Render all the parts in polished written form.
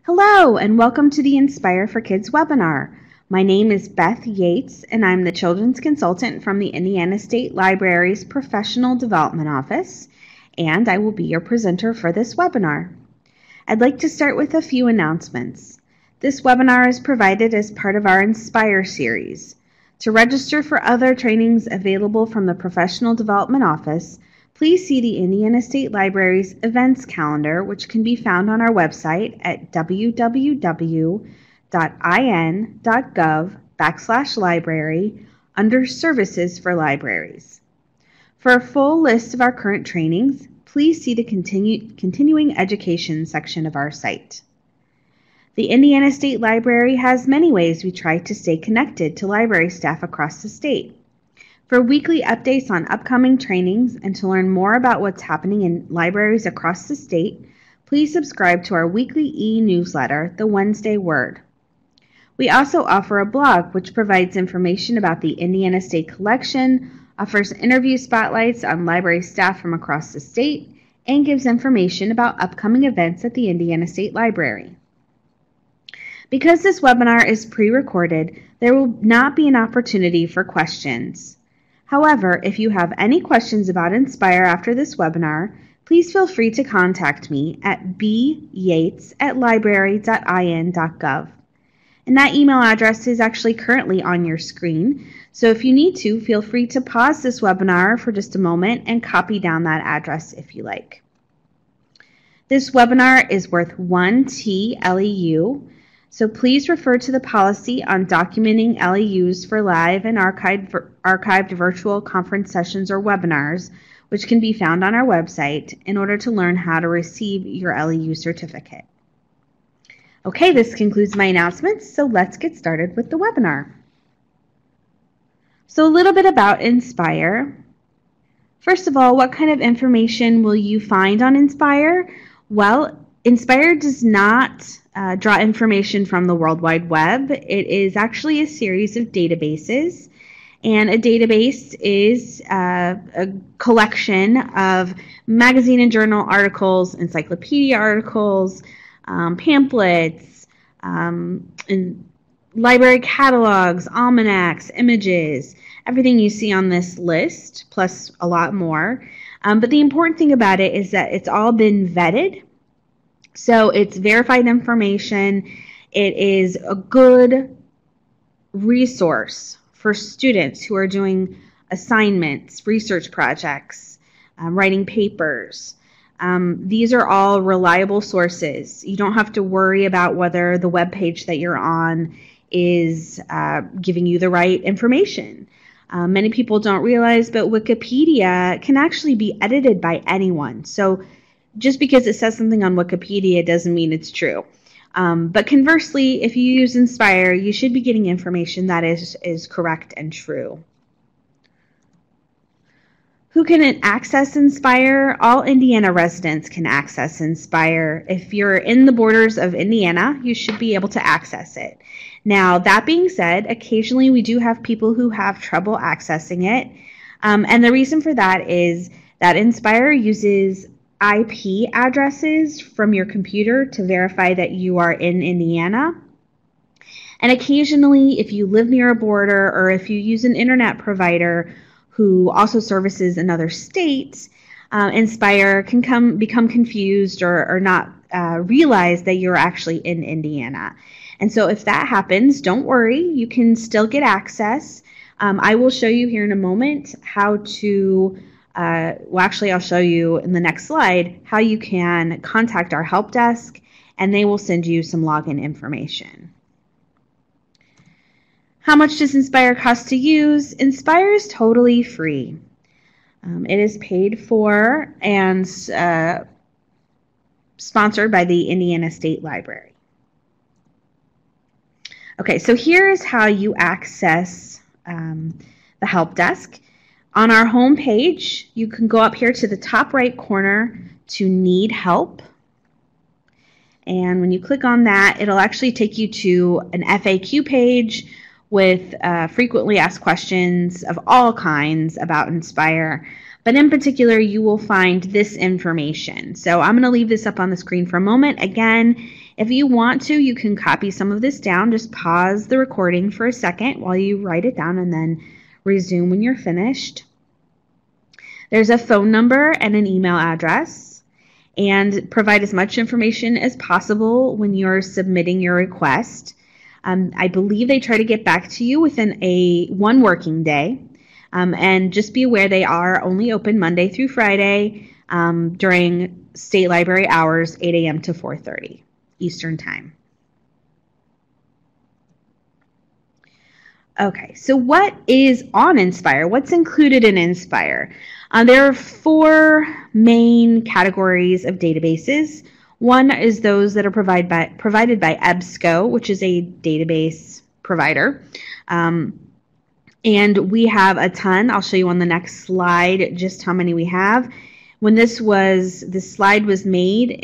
Hello, and welcome to the Inspire for Kids webinar. My name is Beth Yates, and I'm the Children's Consultant from the Indiana State Library's Professional Development Office, and I will be your presenter for this webinar. I'd like to start with a few announcements. This webinar is provided as part of our Inspire series. To register for other trainings available from the Professional Development Office, please see the Indiana State Library's events calendar, which can be found on our website at www.in.gov/library under Services for Libraries. For a full list of our current trainings, please see the Continuing Education section of our site. The Indiana State Library has many ways we try to stay connected to library staff across the state. For weekly updates on upcoming trainings and to learn more about what's happening in libraries across the state, please subscribe to our weekly e-newsletter, The Wednesday Word. We also offer a blog which provides information about the Indiana State Collection, offers interview spotlights on library staff from across the state, and gives information about upcoming events at the Indiana State Library. Because this webinar is pre-recorded, there will not be an opportunity for questions. However, if you have any questions about Inspire after this webinar, please feel free to contact me at byates@library.in.gov. And that email address is actually currently on your screen, so if you need to, feel free to pause this webinar for just a moment and copy down that address if you like. This webinar is worth 1 LEU. So please refer to the policy on documenting LEUs for live and archived virtual conference sessions or webinars, which can be found on our website in order to learn how to receive your LEU certificate. Okay, this concludes my announcements, so let's get started with the webinar. So a little bit about Inspire. First of all, what kind of information will you find on Inspire? Well, Inspire does not draw information from the World Wide Web. It is actually a series of databases, and a database is a collection of magazine and journal articles, encyclopedia articles, pamphlets, and library catalogs, almanacs, images, everything you see on this list, plus a lot more. But the important thing about it is that it's all been vetted. So it's verified information. It is a good resource for students who are doing assignments, research projects, writing papers. These are all reliable sources. You don't have to worry about whether the web page that you're on is giving you the right information. Many people don't realize, but Wikipedia can actually be edited by anyone. So just because it says something on Wikipedia doesn't mean it's true. But conversely, if you use Inspire, you should be getting information that is correct and true. Who can access Inspire? All Indiana residents can access Inspire. If you're in the borders of Indiana, you should be able to access it. Now, that being said, occasionally we do have people who have trouble accessing it. And the reason for that is that Inspire uses IP addresses from your computer to verify that you are in Indiana. And occasionally, if you live near a border or if you use an internet provider who also services another state, Inspire can become confused or not realize that you're actually in Indiana. And so if that happens, don't worry, you can still get access. I will show you here in a moment how to I'll show you in the next slide how you can contact our help desk, and they will send you some login information. How much does Inspire cost to use? Inspire is totally free. It is paid for and sponsored by the Indiana State Library. Okay, so here is how you access the help desk. On our home page, you can go up here to the top right corner to Need Help. And when you click on that, it'll actually take you to an FAQ page with frequently asked questions of all kinds about Inspire. But in particular, you will find this information. So I'm going to leave this up on the screen for a moment. Again, If you want to, you can copy some of this down. Just pause the recording for a second while you write it down and then resume when you're finished. There's a phone number and an email address, and provide as much information as possible when you're submitting your request. I believe they try to get back to you within one working day. And just be aware they are only open Monday through Friday during state library hours, 8 a.m. to 4:30 Eastern Time. Okay, so what is on Inspire? What's included in Inspire? There are 4 main categories of databases. One is those that are provided by EBSCO, which is a database provider. And we have a ton. I'll show you on the next slide just how many we have. When this slide was made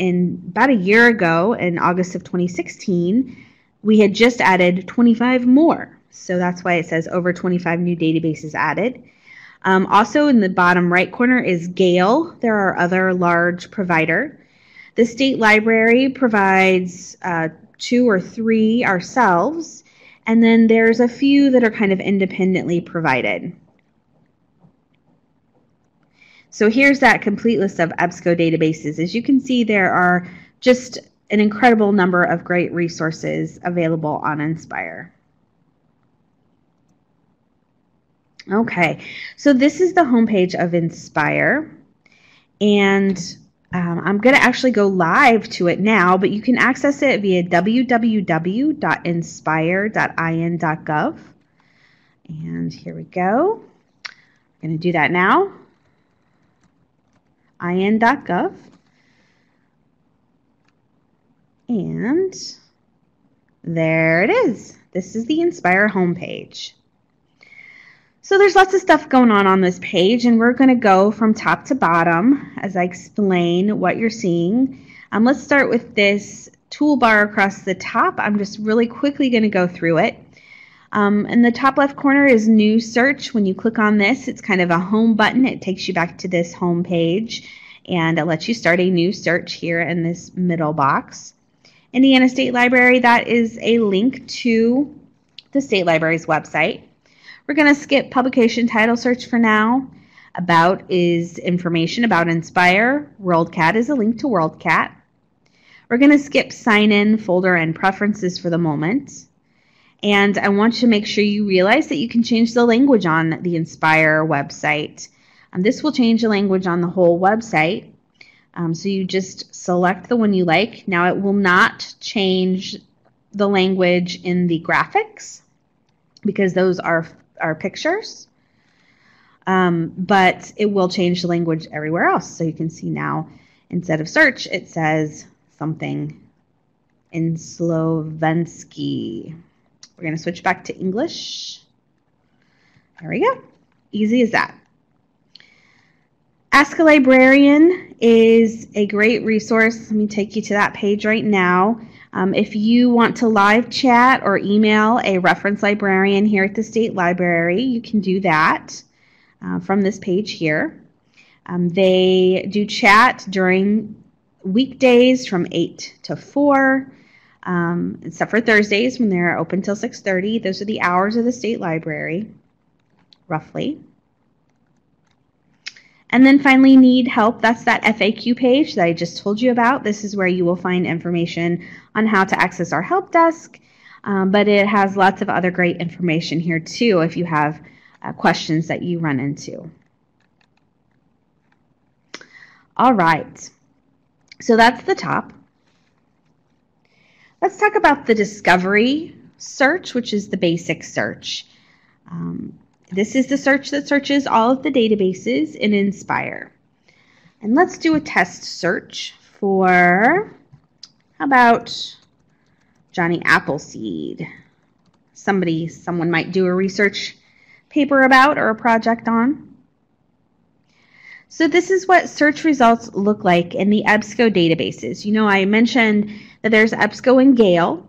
about a year ago in August of 2016, we had just added 25 more. So that's why it says over 25 new databases added. Also in the bottom right corner is Gale. There are other large provider. The state library provides 2 or 3 ourselves. And then there's a few that are kind of independently provided. So here's that complete list of EBSCO databases. As you can see, there are just an incredible number of great resources available on Inspire. Okay, so this is the homepage of Inspire. And I'm going to actually go live to it now, but you can access it via www.inspire.in.gov. And here we go. I'm going to do that now. in.gov. And there it is. This is the Inspire homepage. So there's lots of stuff going on this page, and we're going to go from top to bottom as I explain what you're seeing. Let's start with this toolbar across the top. I'm just really quickly going to go through it. In the top left corner is New Search. When you click on this, it's kind of a home button. It takes you back to this home page, and it lets you start a new search here in this middle box. Indiana State Library, that is a link to the State Library's website. We're going to skip publication title search for now. About is information about Inspire. WorldCat is a link to WorldCat. We're going to skip sign in, folder, and preferences for the moment. And I want you to make sure you realize that you can change the language on the Inspire website. This will change the language on the whole website. So you just select the one you like. Now it will not change the language in the graphics because those are pictures, but it will change the language everywhere else. So you can see now, instead of search, it says something in Slovensky. We're going to switch back to English. There we go. Easy as that. Ask a Librarian is a great resource. Let me take you to that page right now. If you want to live chat or email a reference librarian here at the State Library, you can do that from this page here. They do chat during weekdays from 8 to 4, except for Thursdays when they're open till 6:30. Those are the hours of the State Library, roughly. And then finally, need help. That's that FAQ page that I just told you about. This is where you will find information on how to access our help desk, but it has lots of other great information here too if you have questions that you run into. All right, so that's the top. Let's talk about the discovery search, which is the basic search. This is the search that searches all of the databases in Inspire. And let's do a test search for, how about Johnny Appleseed? Someone might do a research paper about or a project on. So this is what search results look like in the EBSCO databases. You know, I mentioned that there's EBSCO and Gale.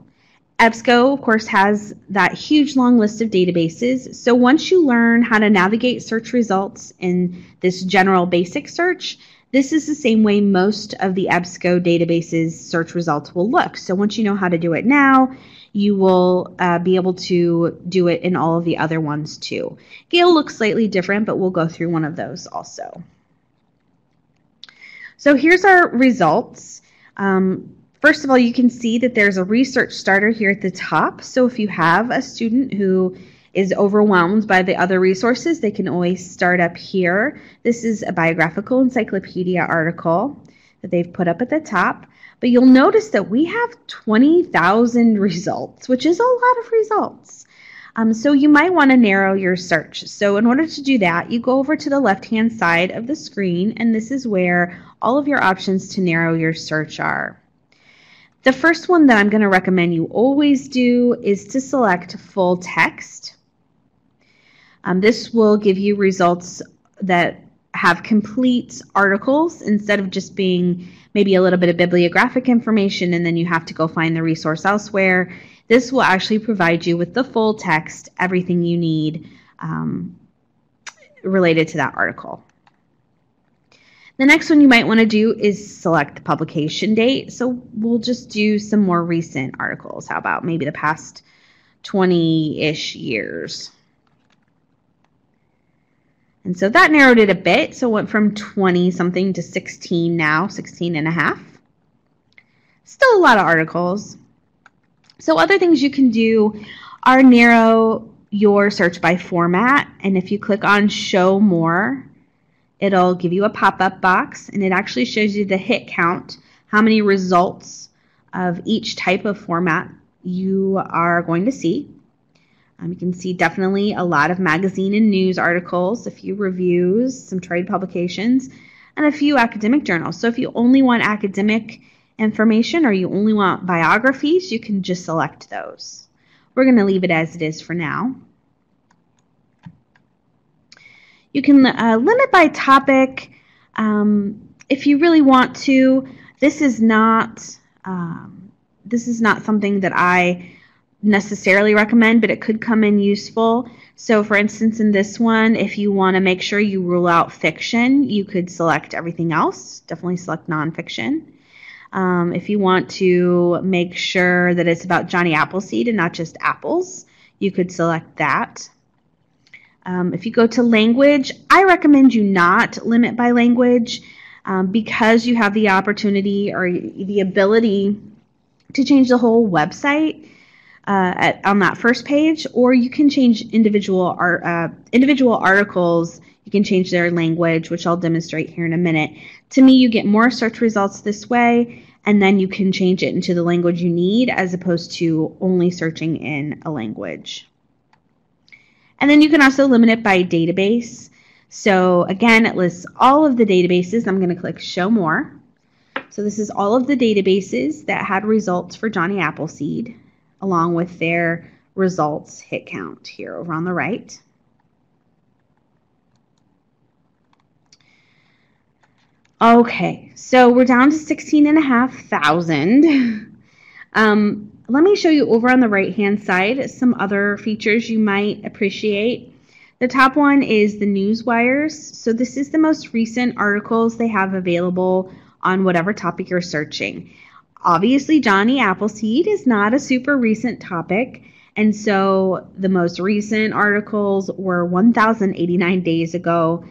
EBSCO, of course, has that huge long list of databases. So once you learn how to navigate search results in this general basic search, This is the same way most of the EBSCO databases search results will look. So once you know how to do it now, you will be able to do it in all of the other ones too. Gale looks slightly different, but we'll go through one of those also. So here's our results. First of all, you can see that there's a research starter here at the top. So if you have a student who is overwhelmed by the other resources, they can always start up here. This is a biographical encyclopedia article that they've put up at the top. But you'll notice that we have 20,000 results, which is a lot of results. So you might want to narrow your search. So in order to do that, you go over to the left-hand side of the screen, and this is where all of your options to narrow your search are. The first one that I'm going to recommend you always do is to select full text. This will give you results that have complete articles instead of just being maybe a little bit of bibliographic information and then you have to go find the resource elsewhere. This will actually provide you with the full text, everything you need related to that article. The next one you might want to do is select the publication date. So we'll just do some more recent articles. How about maybe the past 20-ish years? And so that narrowed it a bit. So it went from 20 something to 16 now, 16 and a half. Still a lot of articles. So other things you can do are narrow your search by format. And if you click on Show More, it'll give you a pop-up box, and it actually shows you the hit count, how many results of each type of format you are going to see. You can see definitely a lot of magazine and news articles, a few reviews, some trade publications, and a few academic journals. So if you only want academic information or you only want biographies, you can just select those. We're going to leave it as it is for now. You can limit by topic if you really want to. This is not something that I necessarily recommend, but it could come in useful. So for instance, in this one, if you want to make sure you rule out fiction, you could select everything else. Definitely select nonfiction. If you want to make sure that it's about Johnny Appleseed and not just apples, you could select that. If you go to language, I recommend you not limit by language because you have the opportunity or the ability to change the whole website on that first page, or you can change individual articles. You can change their language, which I'll demonstrate here in a minute. To me, you get more search results this way, and then you can change it into the language you need as opposed to only searching in a language. And then you can also limit it by database. So again, it lists all of the databases. I'm going to click Show More. So this is all of the databases that had results for Johnny Appleseed, along with their results hit count here over on the right. Okay, so we're down to 16,500. Let me show you over on the right-hand side some other features you might appreciate. The top one is the news wires. So this is the most recent articles they have available on whatever topic you're searching. Obviously, Johnny Appleseed is not a super recent topic, and so the most recent articles were 1,089 days ago.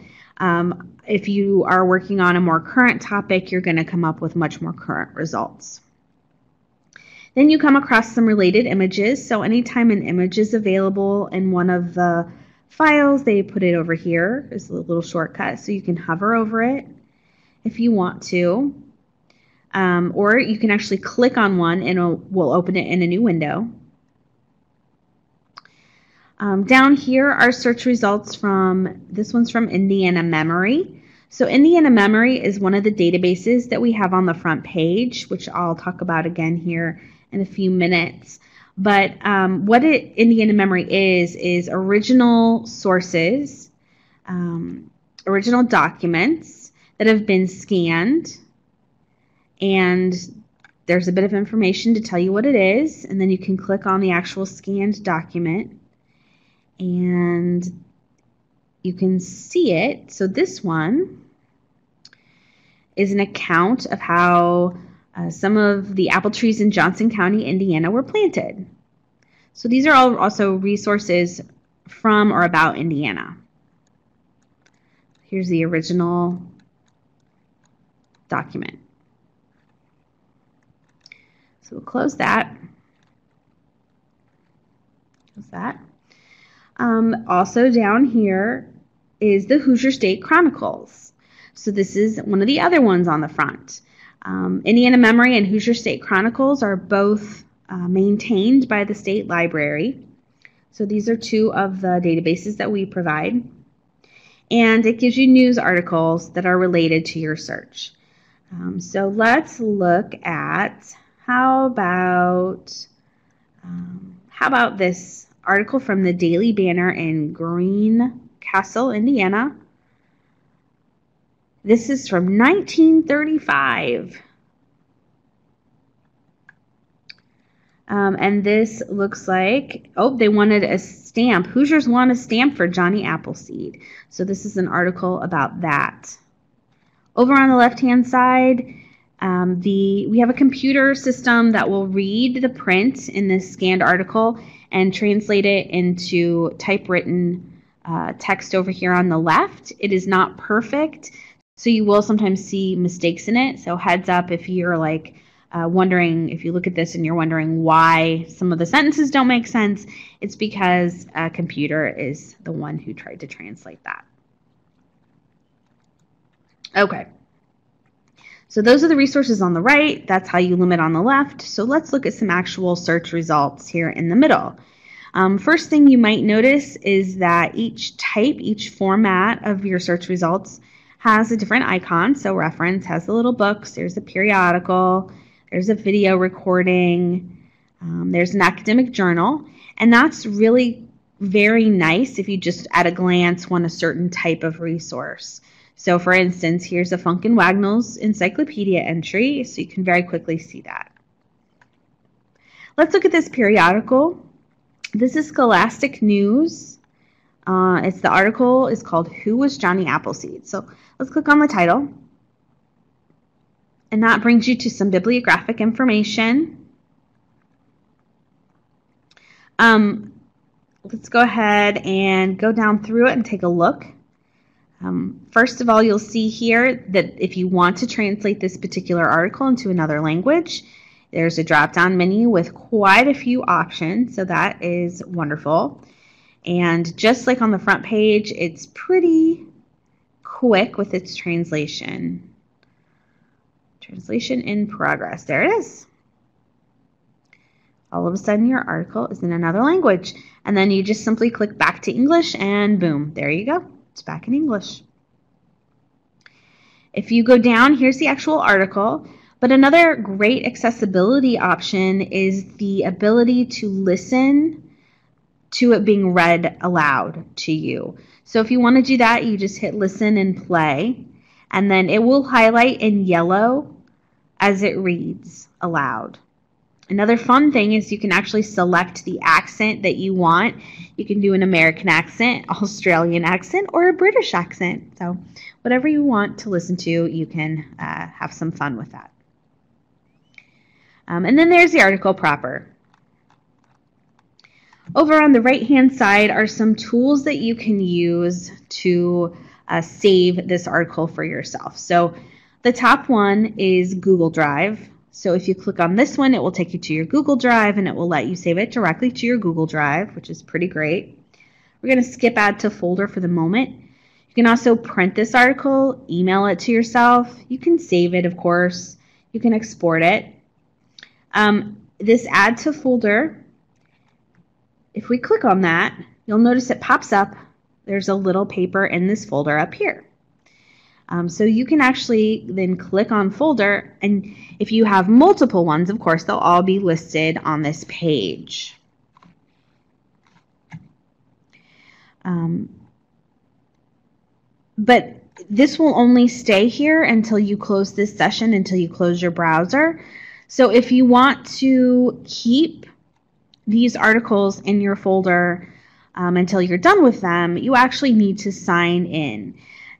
If you are working on a more current topic, you're going to come up with much more current results. Then you come across some related images. So anytime an image is available in one of the files, they put it over here. There's a little shortcut, so you can hover over it if you want to. Or you can actually click on one and it will open it in a new window. Down here are search results from, this one's from Indiana Memory. So Indiana Memory is one of the databases that we have on the front page, which I'll talk about again here in a few minutes. But what Indiana Memory is original sources, original documents that have been scanned, and there's a bit of information to tell you what it is, and then you can click on the actual scanned document and you can see it. So this one is an account of how some of the apple trees in Johnson County, Indiana were planted. So these are all also resources from or about Indiana. Here's the original document. So we'll close that. Close that. Also down here is the Hoosier State Chronicles. So this is one of the other ones on the front. Indiana Memory and Hoosier State Chronicles are both maintained by the state library. So these are two of the databases that we provide. And it gives you news articles that are related to your search. So let's look at how about this article from the Daily Banner in Greencastle, Indiana. This is from 1935. And this looks like, oh, they wanted a stamp. Hoosiers want a stamp for Johnny Appleseed. So this is an article about that. Over on the left-hand side, we have a computer system that will read the print in this scanned article and translate it into typewritten text over here on the left. It is not perfect, so you will sometimes see mistakes in it. So heads up if you're like wondering, if you look at this and you're wondering why some of the sentences don't make sense, it's because a computer is the one who tried to translate that. Okay. So those are the resources on the right. That's how you limit on the left. So let's look at some actual search results here in the middle. First thing you might notice is that each type, each format of your search results has a different icon. So reference has the little books. There's a periodical. There's a video recording. There's an academic journal. And that's really very nice if you just at a glance want a certain type of resource. So for instance, here's a Funk and Wagnall's Encyclopedia entry, so you can very quickly see that. Let's look at this periodical. This is Scholastic News. The article is called Who Was Johnny Appleseed? So let's click on the title. And that brings you to some bibliographic information. Let's go ahead and go down through it and take a look. First of all, you'll see here that if you want to translate this particular article into another language, there's a drop-down menu with quite a few options, so that is wonderful. And just like on the front page, it's pretty quick with its translation. Translation in progress. There it is. All of a sudden, your article is in another language. And then you just simply click back to English, and boom, there you go. It's back in English. If you go down, here's the actual article. But another great accessibility option is the ability to listen to it being read aloud to you. So if you want to do that, you just hit listen and play, and then it will highlight in yellow as it reads aloud. Another fun thing is you can actually select the accent that you want. You can do an American accent, Australian accent, or a British accent. So whatever you want to listen to, you can have some fun with that. And then there's the article proper. Over on the right-hand side are some tools that you can use to save this article for yourself. So the top one is Google Drive. So if you click on this one, it will take you to your Google Drive, and it will let you save it directly to your Google Drive, which is pretty great. We're going to skip add to folder for the moment. You can also print this article, email it to yourself. You can save it, of course. You can export it. This add to folder, if we click on that, you'll notice it pops up. There's a little paper in this folder up here. So you can actually then click on folder, and if you have multiple ones, of course, they'll all be listed on this page. But this will only stay here until you close this session, until you close your browser. So if you want to keep these articles in your folder until you're done with them, you actually need to sign in.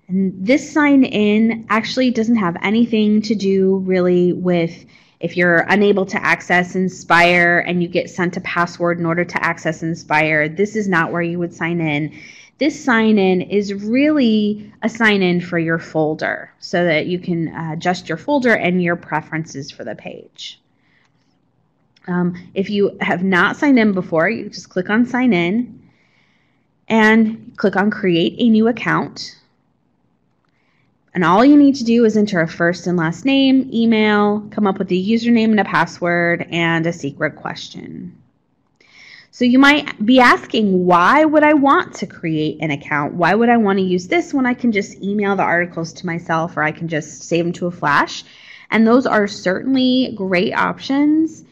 And this sign in actually doesn't have anything to do really with if you're unable to access Inspire and you get sent a password in order to access Inspire. This is not where you would sign in. This sign in is really a sign in for your folder so that you can adjust your folder and your preferences for the page. If you have not signed in before, you just click on sign in and click on create a new account. And all you need to do is enter a first and last name, email, come up with a username and a password, and a secret question. So you might be asking, why would I want to create an account? Why would I want to use this when I can just email the articles to myself, or I can just save them to a flash? And those are certainly great options.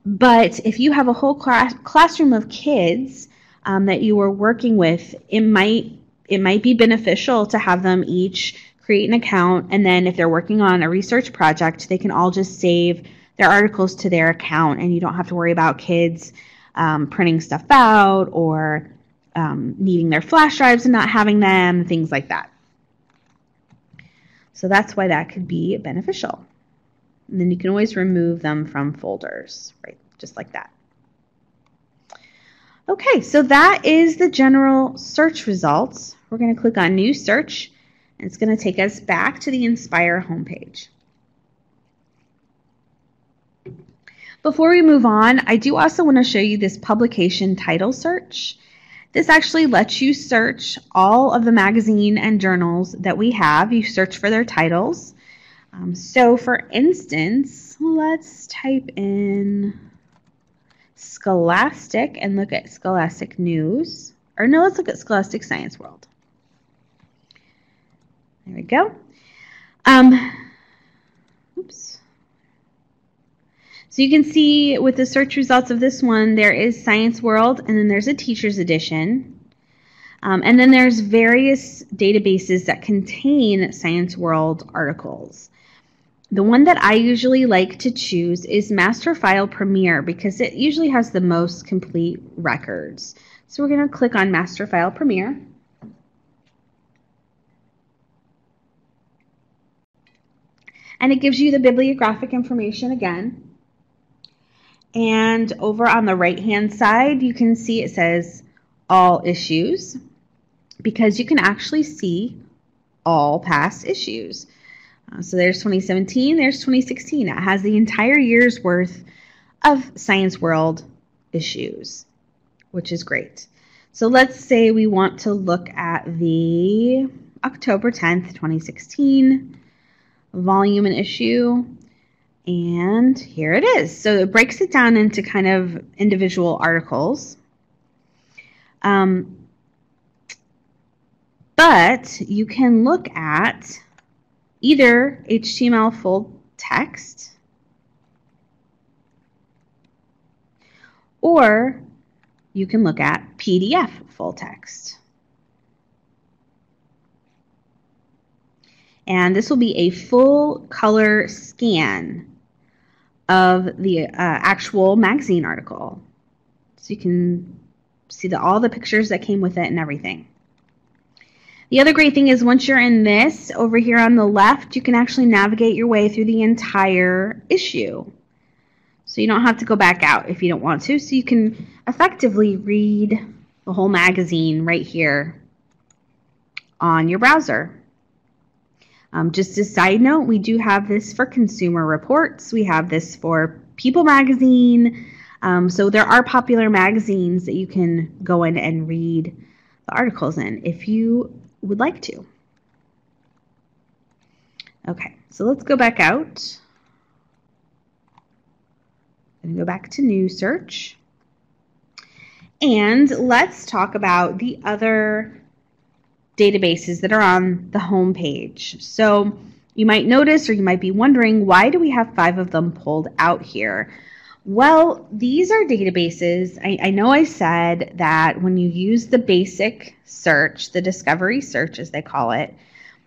But if you have a whole classroom of kids that you are working with, it might be beneficial to have them each create an account, and then if they're working on a research project, they can all just save their articles to their account, and you don't have to worry about kids printing stuff out or needing their flash drives and not having them, things like that. So that's why that could be beneficial. And then you can always remove them from folders, right? Just like that. Okay, so that is the general search results. We're going to click on New Search, and it's going to take us back to the Inspire homepage. Before we move on, I do also want to show you this publication title search. This actually lets you search all of the magazine and journals that we have. You search for their titles. So for instance, let's type in Scholastic and look at Scholastic News. Or no, let's look at Scholastic Science World. There we go. Oops. So you can see with the search results of this one, there is Science World, and then there's a teacher's edition. And then there's various databases that contain Science World articles. The one that I usually like to choose is Master File Premier because it usually has the most complete records. So we're going to click on Master File Premier. And it gives you the bibliographic information again. And over on the right-hand side, you can see it says all issues because you can actually see all past issues. So there's 2017, there's 2016. It has the entire year's worth of Science World issues, which is great. So let's say we want to look at the October 10th, 2016 volume and issue. And here it is. So it breaks it down into kind of individual articles. But you can look at either HTML full text or you can look at PDF full text. And this will be a full color scan of the actual magazine article. So you can see all the pictures that came with it and everything. The other great thing is once you're in this, over here on the left, you can actually navigate your way through the entire issue. So you don't have to go back out if you don't want to. So you can effectively read the whole magazine right here on your browser. Just a side note, we do have this for Consumer Reports. We have this for People Magazine. So there are popular magazines that you can go in and read the articles in if you would like to. Okay, so let's go back out and go back to New Search. And let's talk about the other databases that are on the home page. So you might notice, or you might be wondering, why do we have 5 of them pulled out here? Well, these are databases. I know I said that when you use the basic search, the discovery search as they call it,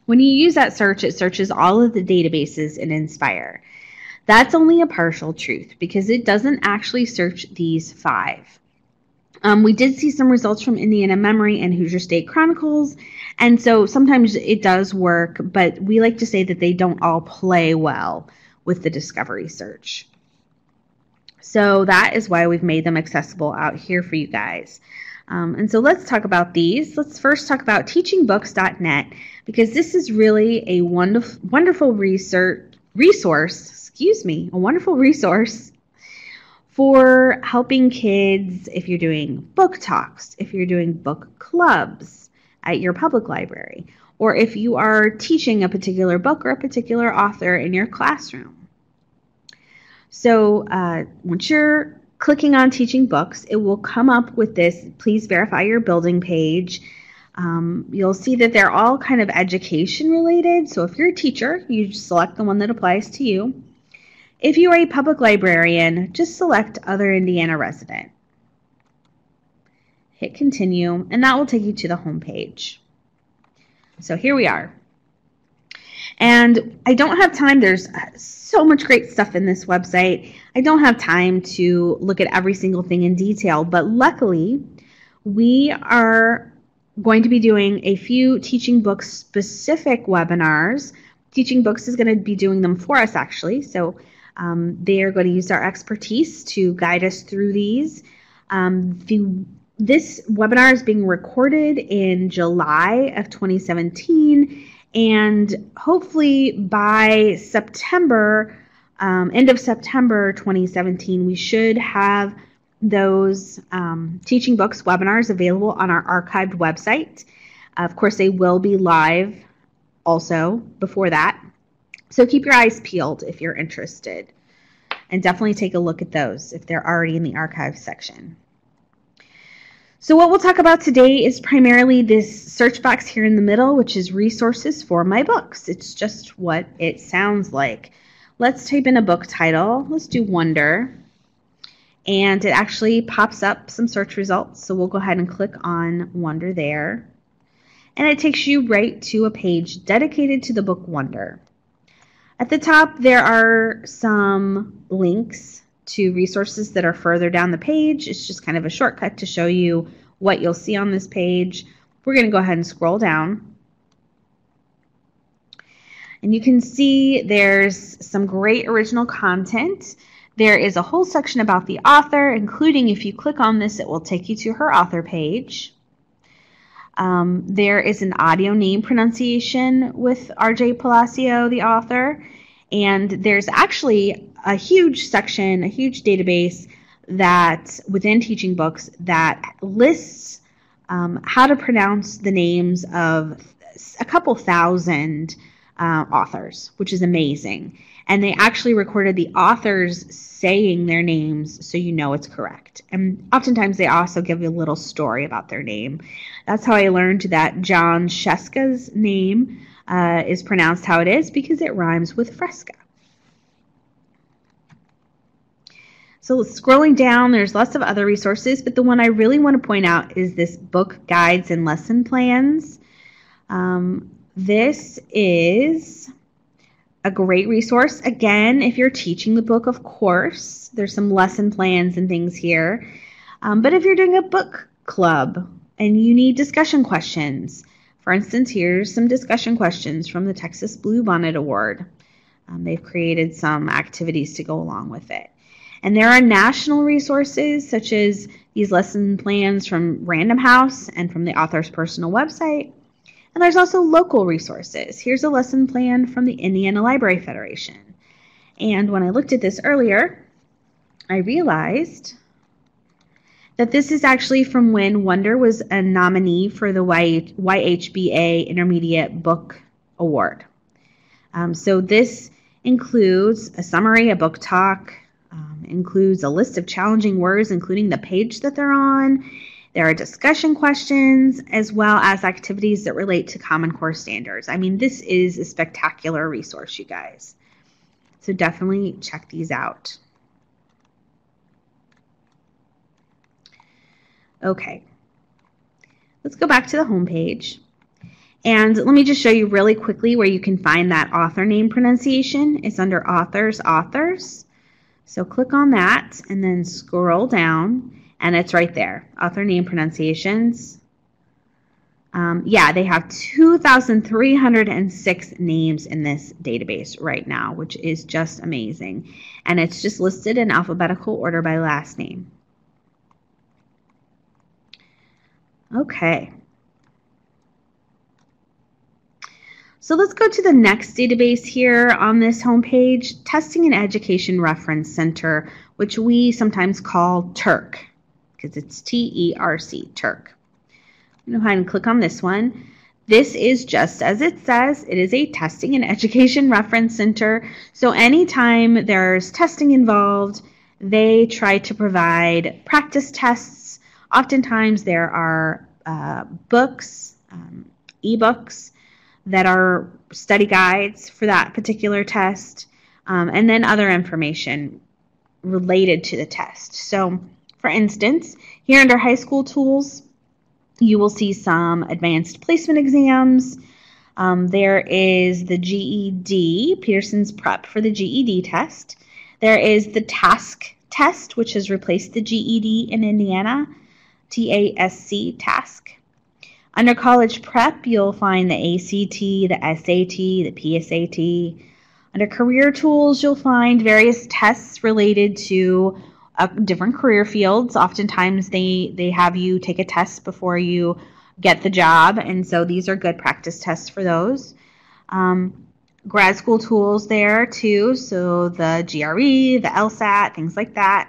when you use that search, it searches all of the databases in Inspire. That's only a partial truth because it doesn't actually search these 5. We did see some results from Indiana Memory and Hoosier State Chronicles, And so sometimes it does work, but we like to say that they don't all play well with the discovery search. So that is why we've made them accessible out here for you guys. And so let's talk about these. Let's first talk about teachingbooks.net, because this is really a wonderful resource, a wonderful resource for helping kids if you're doing book talks, if you're doing book clubs at your public library, or if you are teaching a particular book or a particular author in your classroom. So once you're clicking on Teaching Books, it will come up with this Please Verify Your Building page. You'll see that they're all kind of education related. So if you're a teacher, you select the one that applies to you. If you are a public librarian, just select Other Indiana Resident. Hit Continue, and that will take you to the home page. So here we are. And I don't have time. There's so much great stuff in this website. I don't have time to look at every single thing in detail, but luckily we are going to be doing a few Teaching Books specific webinars. Teaching Books is going to be doing them for us, actually. So they are going to use our expertise to guide us through these. This webinar is being recorded in July of 2017. And hopefully by September, end of September 2017, we should have those Teaching Books webinars available on our archived website. Of course, they will be live also before that. So keep your eyes peeled if you're interested. And definitely take a look at those if they're already in the archive section. So what we'll talk about today is primarily this search box here in the middle, which is resources for my books. It's just what it sounds like. Let's type in a book title. Let's do Wonder. And it actually pops up some search results. So we'll go ahead and click on Wonder there. And it takes you right to a page dedicated to the book Wonder. At the top, there are some links to resources that are further down the page. It's just kind of a shortcut to show you what you'll see on this page. We're going to go ahead and scroll down. And you can see there's some great original content. There is a whole section about the author, including if you click on this, it will take you to her author page. There is an audio name pronunciation with R.J. Palacio, the author. And there's actually a huge section, a huge database that within Teaching Books that lists how to pronounce the names of a couple thousand authors, which is amazing. And they actually recorded the authors saying their names so you know it's correct. And oftentimes they also give you a little story about their name. That's how I learned that John Sheska's name is pronounced how it is, because it rhymes with Fresca. So scrolling down, there's lots of other resources, but the one I really want to point out is this book guides and lesson plans. This is a great resource. Again, if you're teaching the book, of course, there's some lesson plans and things here. But if you're doing a book club and you need discussion questions, for instance, here's some discussion questions from the Texas Bluebonnet Award. They've created some activities to go along with it. And there are national resources such as these lesson plans from Random House and from the author's personal website. And there's also local resources. Here's a lesson plan from the Indiana Library Federation. And when I looked at this earlier, I realized that this is actually from when Wonder was a nominee for the YHBA Intermediate Book Award. So this includes a summary, a book talk, includes a list of challenging words, including the page that they're on. There are discussion questions, as well as activities that relate to Common Core standards. I mean, this is a spectacular resource, you guys. So definitely check these out. Okay, let's go back to the home page. And let me just show you really quickly where you can find that author name pronunciation. It's under Authors. So click on that and then scroll down, and it's right there. Author name pronunciations. Yeah, they have 2,306 names in this database right now, which is just amazing. And it's just listed in alphabetical order by last name. Okay. So let's go to the next database here on this homepage, Testing and Education Reference Center, which we sometimes call TERC, because it's T-E-R-C, TERC. I'm going to go ahead and click on this one. This is just as it says. It is a Testing and Education Reference Center. So anytime there's testing involved, they try to provide practice tests. Oftentimes there are books, ebooks, that are study guides for that particular test, and then other information related to the test. So, for instance, here under High School Tools, you will see some advanced placement exams. There is the GED, Peterson's Prep for the GED test. There is the TASC test, which has replaced the GED in Indiana, TASC, TASC. Under College Prep, you'll find the ACT, the SAT, the PSAT. Under Career Tools, you'll find various tests related to different career fields. Oftentimes, they have you take a test before you get the job, and so these are good practice tests for those. Grad School Tools there, too, so the GRE, the LSAT, things like that.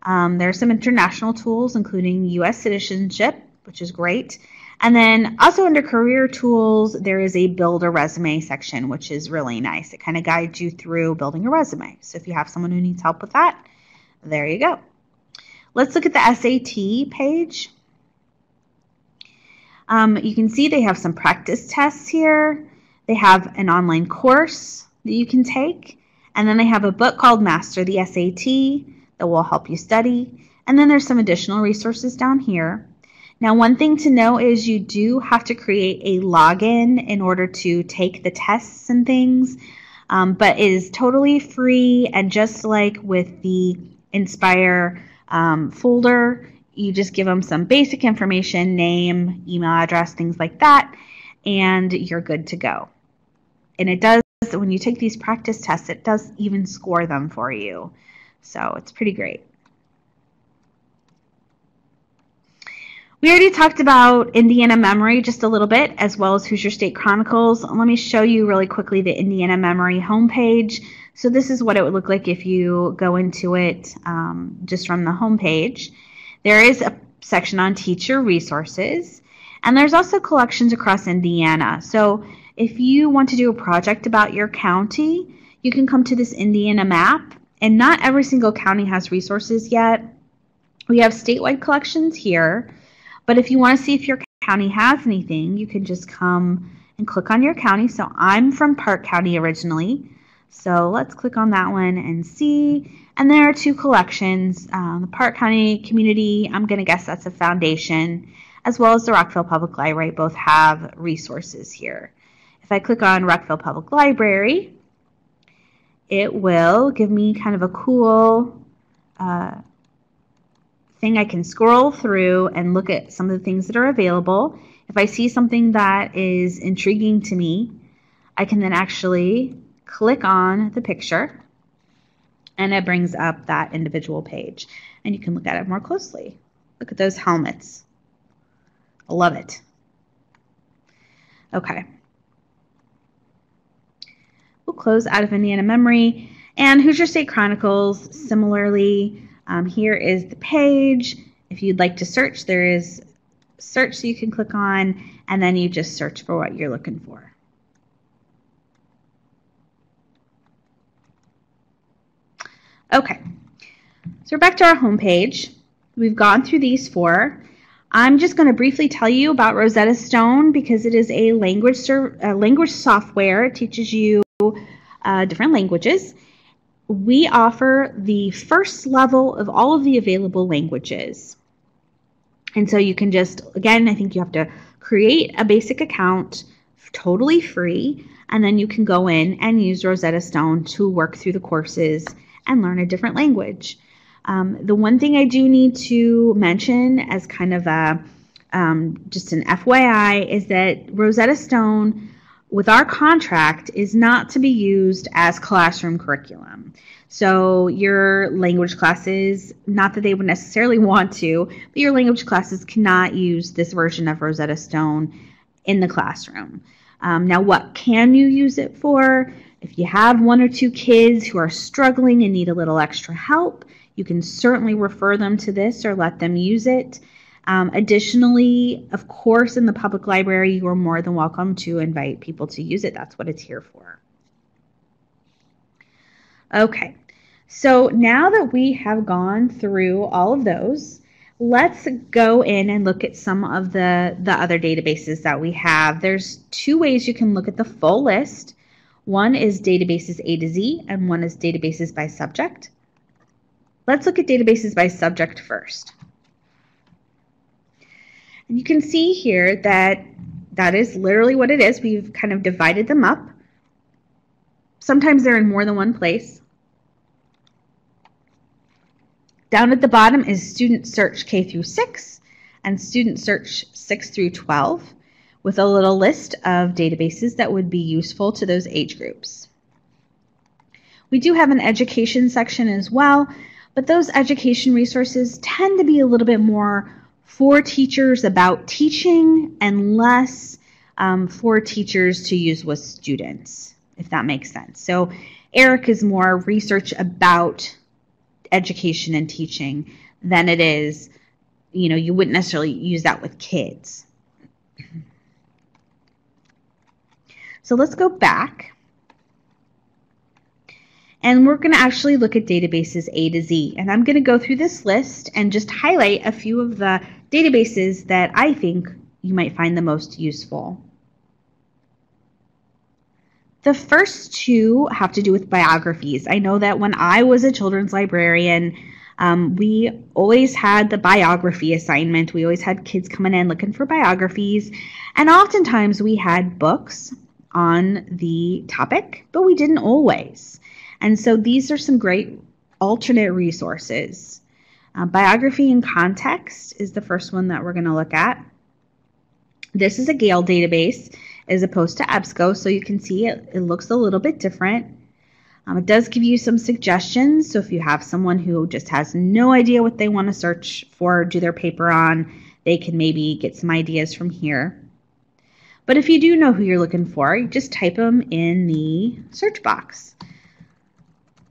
There are some international tools, including U.S. citizenship, which is great. And then also under Career Tools, there is a Build a Resume section, which is really nice. It kind of guides you through building a resume. So if you have someone who needs help with that, there you go. Let's look at the SAT page. You can see they have some practice tests here. They have an online course that you can take. And then they have a book called Master the SAT that will help you study. And then there's some additional resources down here. Now, one thing to know is you do have to create a login in order to take the tests and things, but it is totally free, and just like with the Inspire folder, you just give them some basic information, name, email address, things like that, and you're good to go. And it does, when you take these practice tests, it does even score them for you. So it's pretty great. We already talked about Indiana Memory just a little bit, as well as Hoosier State Chronicles. Let me show you really quickly the Indiana Memory homepage. So this is what it would look like if you go into it just from the homepage. There is a section on teacher resources, and there's also collections across Indiana. So if you want to do a project about your county, you can come to this Indiana map, and not every single county has resources yet. We have statewide collections here. But if you want to see if your county has anything, you can just come and click on your county. So I'm from Park County originally. So let's click on that one and see. And there are two collections. The Park County Community, I'm going to guess that's a foundation, as well as the Rockville Public Library, both have resources here. If I click on Rockville Public Library, it will give me kind of a cool thing. I can scroll through and look at some of the things that are available. If I see something that is intriguing to me, I can then actually click on the picture, and it brings up that individual page, and you can look at it more closely. Look at those helmets. I love it. Okay. We'll close out of Indiana Memory, and Hoosier State Chronicles, similarly, here is the page. If you'd like to search, there is search so you can click on, and then you just search for what you're looking for. Okay, so we're back to our home page. We've gone through these four. I'm just going to briefly tell you about Rosetta Stone because it is a language software. It teaches you different languages. We offer the first level of all of the available languages. And so you can just, again, I think you have to create a basic account, totally free, and then you can go in and use Rosetta Stone to work through the courses and learn a different language. The one thing I do need to mention as kind of a just an FYI, is that Rosetta Stone, with our contract, is not to be used as classroom curriculum. So your language classes, not that they would necessarily want to, but your language classes cannot use this version of Rosetta Stone in the classroom. Now, what can you use it for? If you have one or two kids who are struggling and need a little extra help, you can certainly refer them to this or let them use it. Additionally, of course, in the public library, you are more than welcome to invite people to use it. That's what it's here for. Okay, so now that we have gone through all of those, let's go in and look at some of the other databases that we have. There's two ways you can look at the full list. One is databases A to Z, and one is databases by subject. Let's look at databases by subject first. And you can see here that that is literally what it is. We've kind of divided them up. Sometimes they're in more than one place. Down at the bottom is Student Search K through 6 and Student Search 6 through 12 with a little list of databases that would be useful to those age groups. We do have an education section as well, but those education resources tend to be a little bit more for teachers about teaching and less for teachers to use with students, if that makes sense. So ERIC is more research about education and teaching than it is, you wouldn't necessarily use that with kids. So let's go back. And we're going to actually look at databases A to Z. And I'm going to go through this list and just highlight a few of the databases that I think you might find the most useful. The first two have to do with biographies. I know that when I was a children's librarian, we always had the biography assignment. We always had kids coming in looking for biographies. And oftentimes we had books on the topic, but we didn't always. And so these are some great alternate resources. Biography in Context is the first one that we're going to look at. This is a Gale database as opposed to EBSCO, so you can see it looks a little bit different. It does give you some suggestions, so if you have someone who just has no idea what they want to search for or do their paper on, they can maybe get some ideas from here. But if you do know who you're looking for, you just type them in the search box.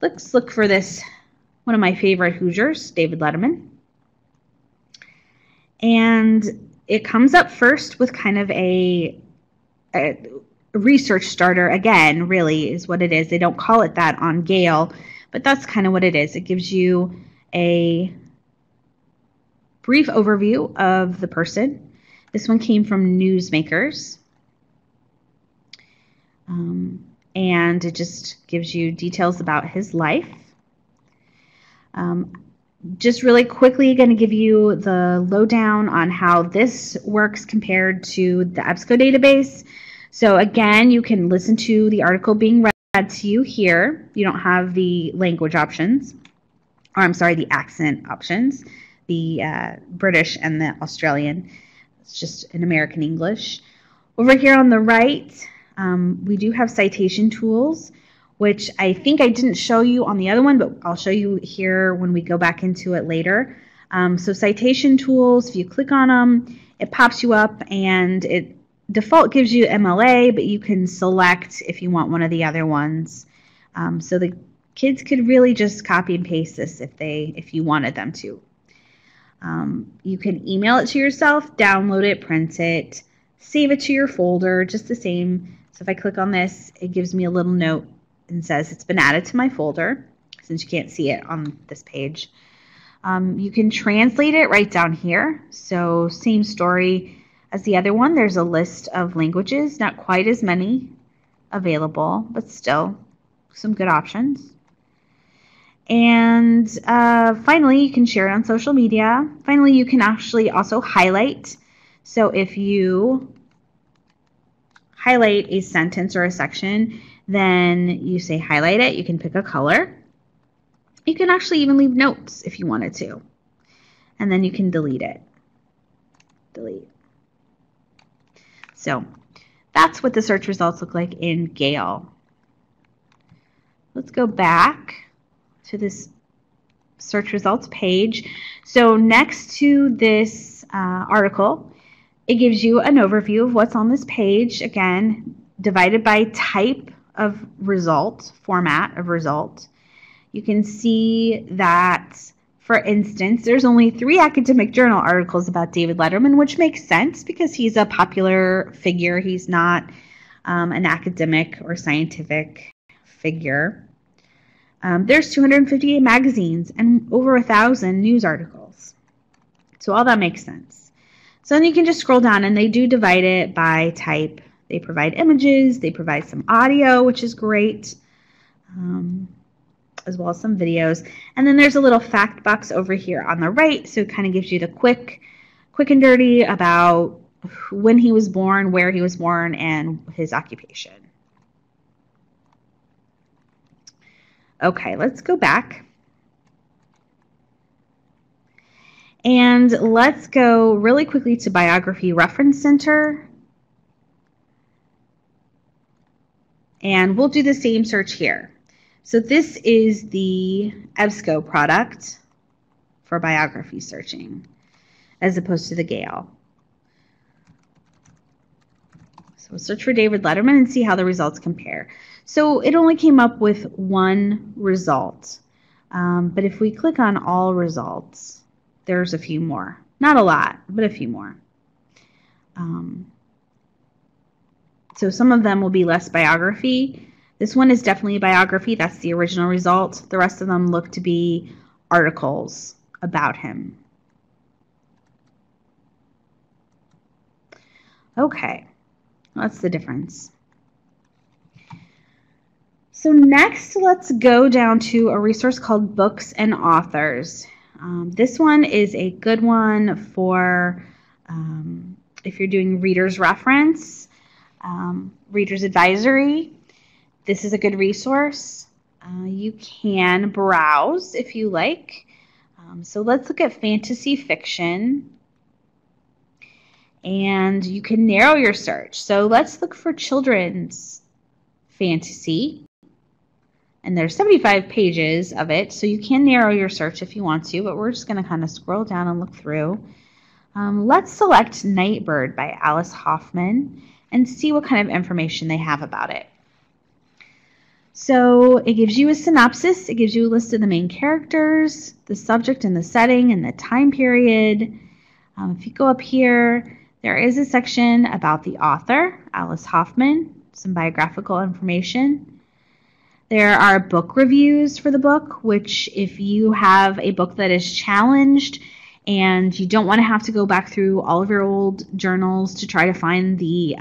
Let's look for this, one of my favorite Hoosiers, David Letterman. And it comes up first with kind of a research starter. Again, really is what it is. They don't call it that on Gale, but that's kind of what it is. It gives you a brief overview of the person. This one came from Newsmakers. And it just gives you details about his life. Just really quickly going to give you the lowdown on how this works compared to the EBSCO database. So again, you can listen to the article being read to you here. You don't have the language options, or I'm sorry, the accent options, the British and the Australian. It's just an American English. Over here on the right, we do have Citation Tools, which I think I didn't show you on the other one, but I'll show you here when we go back into it later. So Citation Tools, if you click on them, it pops you up and it default gives you MLA, but you can select if you want one of the other ones. So the kids could really just copy and paste this if you wanted them to. You can email it to yourself, download it, print it, save it to your folder, just the same. So if I click on this, it gives me a little note and says it's been added to my folder, since you can't see it on this page. You can translate it right down here. So same story as the other one. There's a list of languages, not quite as many available, but still some good options. And finally, you can share it on social media. Finally, you can actually also highlight. So if you highlight a sentence or a section, then you say highlight it. You can pick a color. You can actually even leave notes if you wanted to. And then you can delete it. delete. So that's what the search results look like in Gale. Let's go back to this search results page. So next to this article, it gives you an overview of what's on this page, again, divided by type of result, format of result. You can see that, for instance, there's only 3 academic journal articles about David Letterman, which makes sense because he's a popular figure. He's not an academic or scientific figure. There's 258 magazines and over 1,000 news articles. So all that makes sense. So then you can just scroll down, and they do divide it by type. They provide images, they provide some audio, which is great, as well as some videos. And then there's a little fact box over here on the right, so it kind of gives you the quick and dirty about when he was born, where he was born, and his occupation. Okay, let's go back. And let's go really quickly to Biography Reference Center. And we'll do the same search here. So this is the EBSCO product for biography searching, as opposed to the Gale. So we'll search for David Letterman and see how the results compare. So it only came up with 1 result. But if we click on all results, there's a few more. Not a lot, but a few more. So some of them will be less biography. This one is definitely a biography. That's the original result. The rest of them look to be articles about him. Okay, that's the difference. So next, let's go down to a resource called Books and Authors. This one is a good one for if you're doing reader's reference, reader's advisory. This is a good resource. You can browse if you like. So let's look at fantasy fiction. And you can narrow your search. So let's look for children's fantasy. And there's 75 pages of it, so you can narrow your search if you want to, but we're just going to kind of scroll down and look through. Let's select Nightbird by Alice Hoffman and see what kind of information they have about it. So it gives you a synopsis. It gives you a list of the main characters, the subject and the setting and the time period. If you go up here, there is a section about the author, Alice Hoffman, some biographical information. There are book reviews for the book, which if you have a book that is challenged and you don't want to have to go back through all of your old journals to try to find the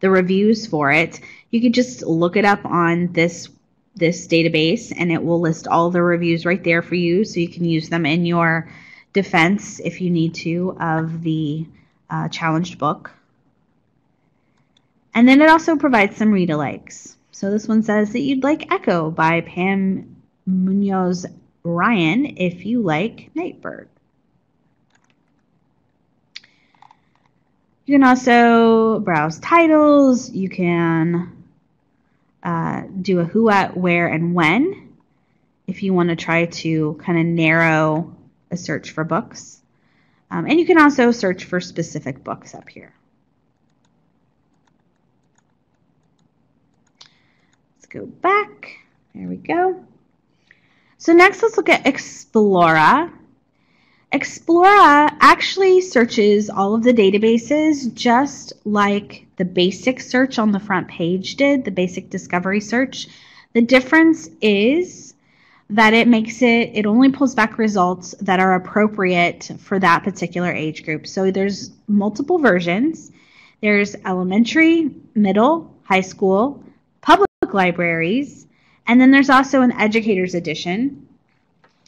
reviews for it, you could just look it up on this database, and it will list all the reviews right there for you, so you can use them in your defense if you need to of the challenged book. And then it also provides some read-alikes. So this one says that you'd like Echo by Pam Munoz Ryan if you like Nightbird. You can also browse titles. You can do a who, what, where, and when if you want to try to kind of narrow a search for books. And you can also search for specific books up here. Go back. There we go. So next, let's look at Explora. Explora actually searches all of the databases just like the basic search on the front page did, the basic discovery search. The difference is that it only pulls back results that are appropriate for that particular age group. So there's multiple versions. There's elementary, middle, high school, public libraries, and then there's also an educator's edition.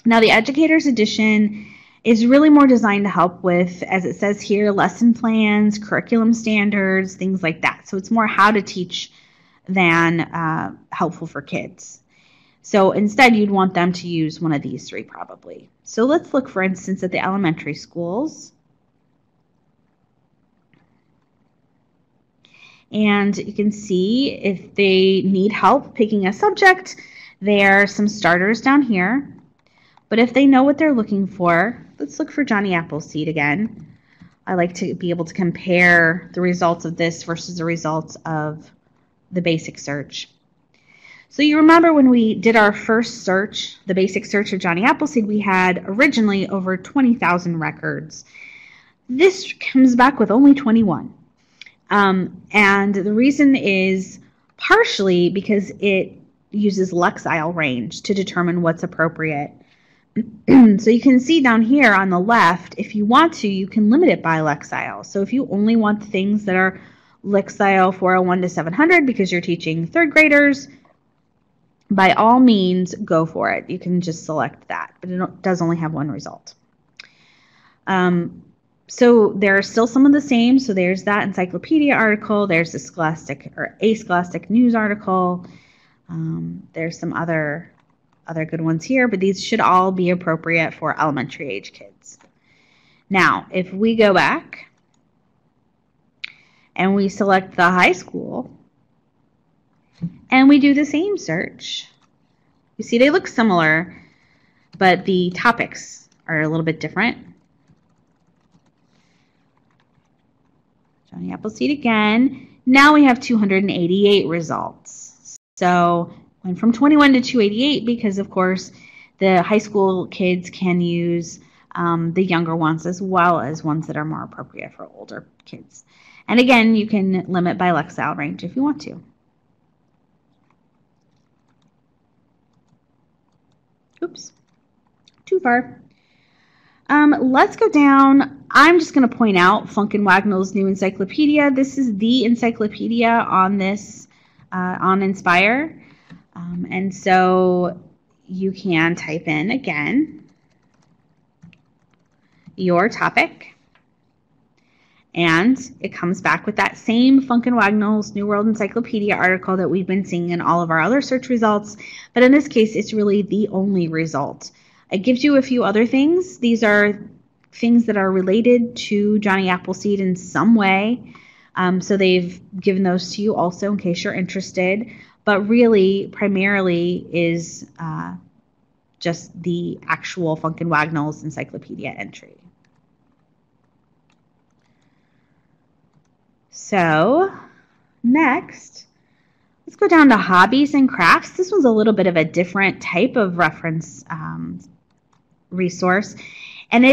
Now the educator's edition is really more designed to help with, as it says here, lesson plans, curriculum standards, things like that. So it's more how to teach than helpful for kids. So instead you'd want them to use one of these 3 probably. So let's look, for instance, at the elementary schools. And you can see if they need help picking a subject, there are some starters down here. But if they know what they're looking for, let's look for Johnny Appleseed again. I like to be able to compare the results of this versus the results of the basic search. So you remember when we did our first search, the basic search of Johnny Appleseed, we had originally over 20,000 records. This comes back with only 21. And the reason is partially because it uses Lexile range to determine what's appropriate. So you can see down here on the left, if you want to, you can limit it by Lexile. So if you only want things that are Lexile 401 to 700 because you're teaching third graders, by all means, go for it. You can just select that, but it does only have one result. So there are still some of the same. So there's that Encyclopedia article. There's the Scholastic or a Scholastic News article. There's some other good ones here, but these should all be appropriate for elementary age kids. Now, if we go back and we select the high school and we do the same search, you see they look similar, but the topics are a little bit different. Johnny Appleseed again. Now we have 288 results. So went from 21 to 288 because, of course, the high school kids can use the younger ones as well as ones that are more appropriate for older kids. And again, you can limit by Lexile range if you want to. Oops, too far. Let's go down. I'm just going to point out Funk and Wagnall's new encyclopedia. This is the encyclopedia on this, on Inspire. And so you can type in, again, your topic. And it comes back with that same Funk and Wagnall's New World Encyclopedia article that we've been seeing in all of our other search results. But in this case, it's really the only result. It gives you a few other things. These are things that are related to Johnny Appleseed in some way. So they've given those to you also in case you're interested. But really, primarily is just the actual Funk and Wagnall's encyclopedia entry. So next, let's go down to Hobbies and Crafts. This one's a little bit of a different type of reference resource. And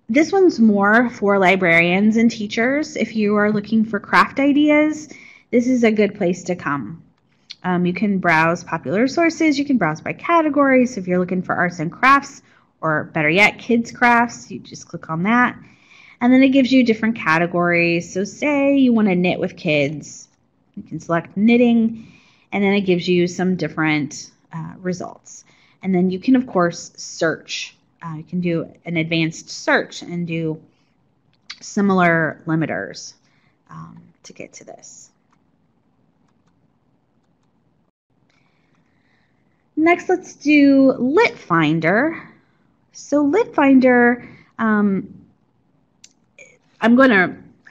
this one's more for librarians and teachers. If you are looking for craft ideas, this is a good place to come. You can browse popular sources. You can browse by categories. If you're looking for arts and crafts, or better yet, kids crafts, you just click on that. And then it gives you different categories. So say you want to knit with kids, you can select knitting, and then it gives you some different results. And then you can, of course, search. You can do an advanced search and do similar limiters to get to this. Next, let's do Lit Finder. So Lit Finder, I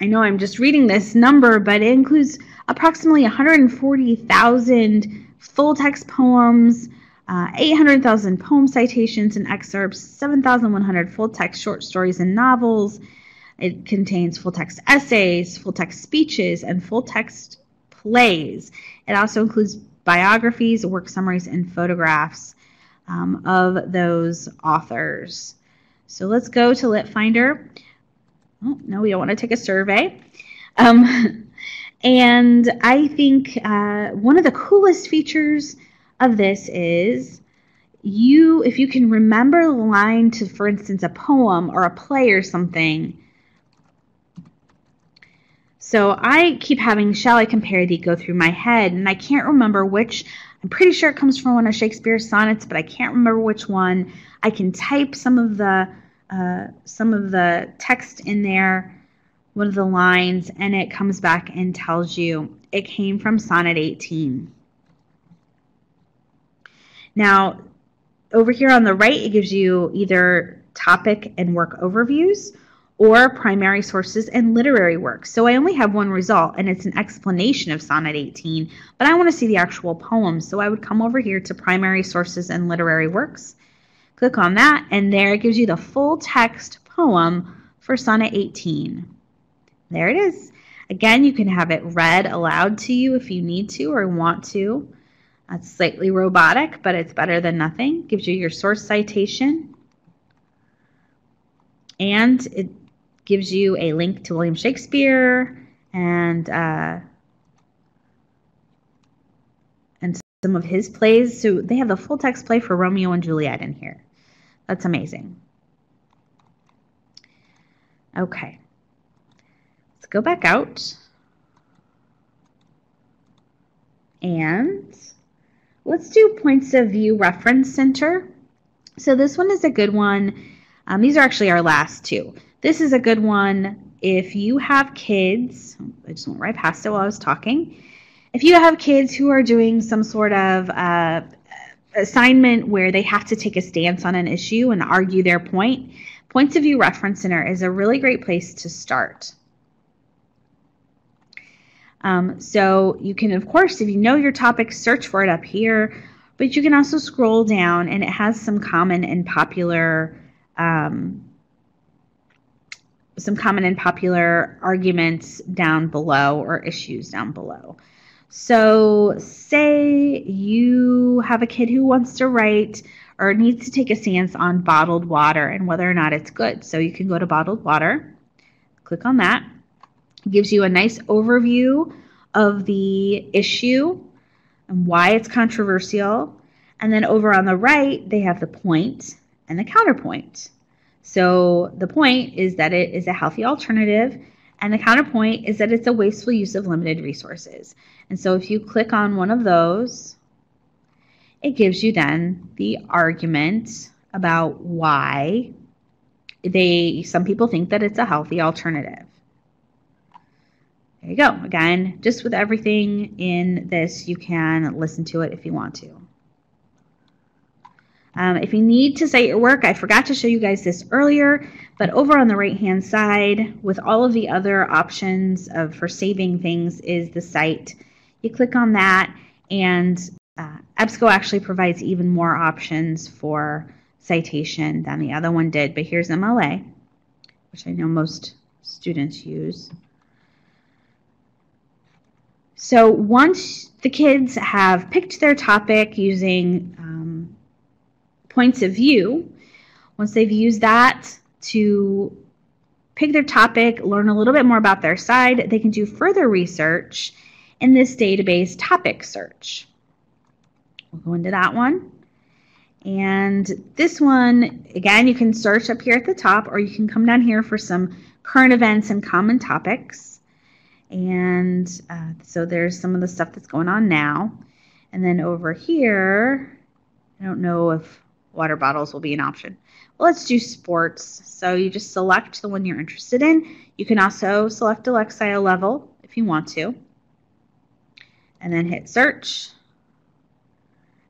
know I'm just reading this number, but it includes approximately 140,000 full-text poems, 800,000 poem citations and excerpts, 7,100 full-text short stories and novels. It contains full-text essays, full-text speeches, and full-text plays. It also includes biographies, work summaries, and photographs of those authors. So let's go to Lit Finder. Oh, no, we don't want to take a survey. And I think one of the coolest features of this is if you can remember the line to, for instance, a poem or a play or something. So I keep having Shall I Compare Thee go through my head, and I can't remember which. I'm pretty sure it comes from one of Shakespeare's sonnets, but I can't remember which one. I can type some of the text in there, one of the lines, and it comes back and tells you it came from Sonnet 18. Now, over here on the right, it gives you either topic and work overviews, or primary sources and literary works. So I only have one result, and it's an explanation of Sonnet 18, but I want to see the actual poem. So I would come over here to primary sources and literary works, click on that, and there it gives you the full text poem for Sonnet 18. There it is. Again, you can have it read aloud to you if you need to or want to. It's slightly robotic, but it's better than nothing. Gives you your source citation, and it gives you a link to William Shakespeare and some of his plays. So they have the full text play for Romeo and Juliet in here. That's amazing. Okay. Let's go back out. And let's do Points of View Reference Center. So this one is a good one. These are actually our last two. This is a good one if you have kids. I just went right past it while I was talking. If you have kids who are doing some sort of assignment where they have to take a stance on an issue and argue their point, Points of View Reference Center is a really great place to start. So you can, of course, if you know your topic, search for it up here, but you can also scroll down, and it has some common and popular arguments down below, or issues down below. So say you have a kid who wants to write or needs to take a stance on bottled water and whether or not it's good. So you can go to bottled water, click on that. It gives you a nice overview of the issue and why it's controversial. And then over on the right, they have the point and the counterpoint. So the point is that it is a healthy alternative, and the counterpoint is that it's a wasteful use of limited resources. And so if you click on one of those, it gives you then the argument about why some people think that it's a healthy alternative. There you go. Again, just with everything in this, you can listen to it if you want to. If you need to cite your work, I forgot to show you guys this earlier, but over on the right-hand side, with all of the other options for saving things, is the cite. You click on that, and EBSCO actually provides even more options for citation than the other one did, but here's MLA, which I know most students use. So once the kids have picked their topic using points of view, once they've used that to pick their topic, learn a little bit more about their side, they can do further research in this database topic search. We'll go into that one. And this one, again, you can search up here at the top, or you can come down here for some current events and common topics. And so there's some of the stuff that's going on now. And then over here, I don't know if water bottles will be an option. Well, let's do sports. So you just select the one you're interested in. You can also select a Lexile level if you want to. And then hit search.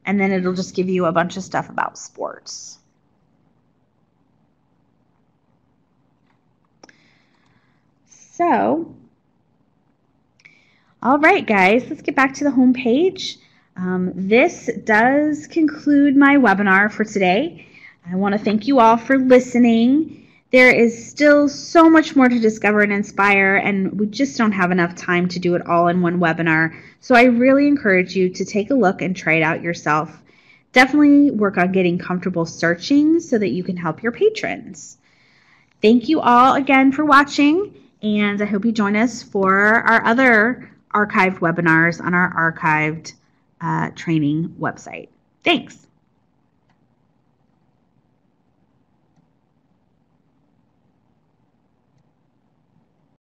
And then it'll just give you a bunch of stuff about sports. So, all right, guys, let's get back to the home page. This does conclude my webinar for today. I want to thank you all for listening. There is still so much more to discover and inspire, and we just don't have enough time to do it all in one webinar. So I really encourage you to take a look and try it out yourself. Definitely work on getting comfortable searching so that you can help your patrons. Thank you all again for watching, and I hope you join us for our other archived webinars on our archived training website. Thanks.